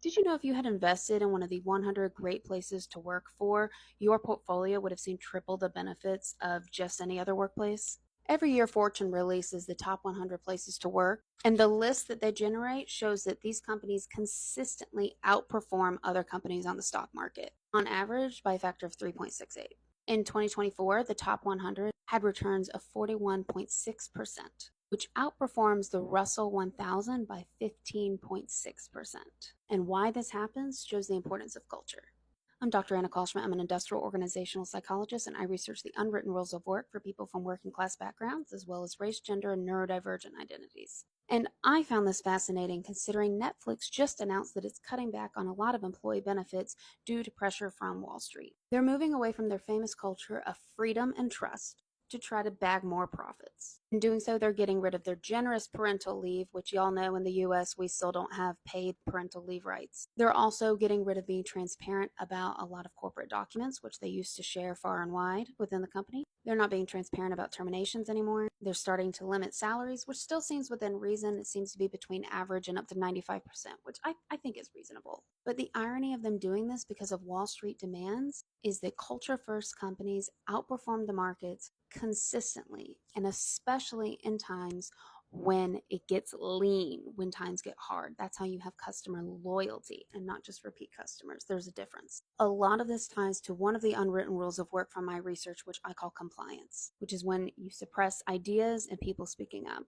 Did you know if you had invested in one of the 100 great places to work for, your portfolio would have seen triple the benefits of just any other workplace? Every year, Fortune releases the top 100 places to work, and the list that they generate shows that these companies consistently outperform other companies on the stock market, on average by a factor of 3.68. In 2024, the top 100 had returns of 41.6%, which outperforms the Russell 1000 by 15.6%. And why this happens shows the importance of culture. I'm Dr. Anna Kalschmidt. I'm an industrial organizational psychologist, and I research the unwritten rules of work for people from working class backgrounds, as well as race, gender, and neurodivergent identities. And I found this fascinating considering Netflix just announced that it's cutting back on a lot of employee benefits due to pressure from Wall Street. They're moving away from their famous culture of freedom and trust to try to bag more profits. In doing so, they're getting rid of their generous parental leave, which y'all know in the US we still don't have paid parental leave rights. They're also getting rid of being transparent about a lot of corporate documents, which they used to share far and wide within the company. They're not being transparent about terminations anymore. They're starting to limit salaries, which still seems within reason. It seems to be between average and up to 95%, which I think is reasonable. But the irony of them doing this because of Wall Street demands is that culture-first companies outperform the markets consistently, and especially in times when it gets lean, when times get hard. That's how you have customer loyalty and not just repeat customers. There's a difference. A lot of this ties to one of the unwritten rules of work from my research, which I call compliance, which is when you suppress ideas and people speaking up.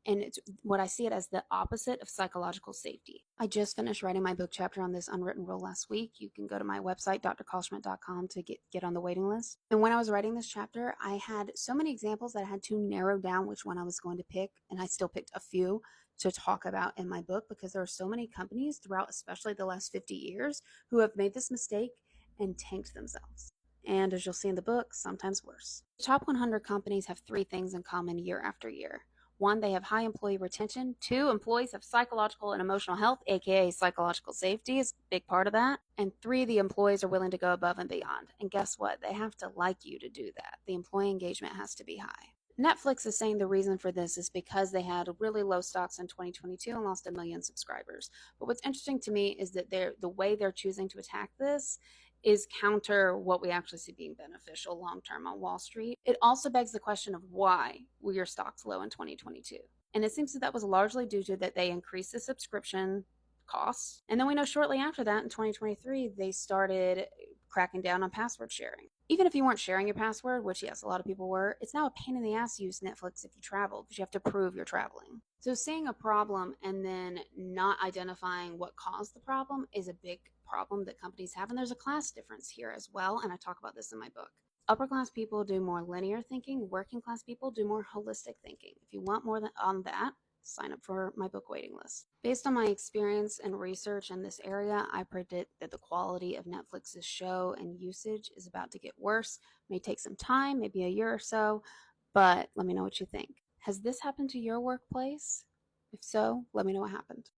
And it's what I see it as the opposite of psychological safety. I just finished writing my book chapter on this unwritten rule last week. You can go to my website, drkalschmidt.com, to get on the waiting list. And when I was writing this chapter, I had so many examples that I had to narrow down which one I was going to pick. And I still picked a few to talk about in my book because there are so many companies throughout, especially the last 50 years, who have made this mistake and tanked themselves. And as you'll see in the book, sometimes worse. The top 100 companies have three things in common year after year. One, they have high employee retention. Two, employees have psychological and emotional health, aka psychological safety is a big part of that. And three, the employees are willing to go above and beyond. And guess what? They have to like you to do that. The employee engagement has to be high. Netflix is saying the reason for this is because they had really low stocks in 2022 and lost 1 million subscribers. But what's interesting to me is that the way they're choosing to attack this is counter what we actually see being beneficial long-term on Wall Street. It also begs the question of why were your stocks low in 2022? And it seems that was largely due to that they increased the subscription costs. And then we know shortly after that in 2023, they started cracking down on password sharing. Even if you weren't sharing your password, which yes, a lot of people were, it's now a pain in the ass to use Netflix if you travel because you have to prove you're traveling. So seeing a problem and then not identifying what caused the problem is a big problem that companies have. And there's a class difference here as well. And I talk about this in my book. Upper class people do more linear thinking. Working class people do more holistic thinking. If you want more on that, sign up for my book waiting list. Based on my experience and research in this area, I predict that the quality of Netflix's show and usage is about to get worse. It may take some time, maybe a year or so, but let me know what you think. Has this happened to your workplace? If so, let me know what happened.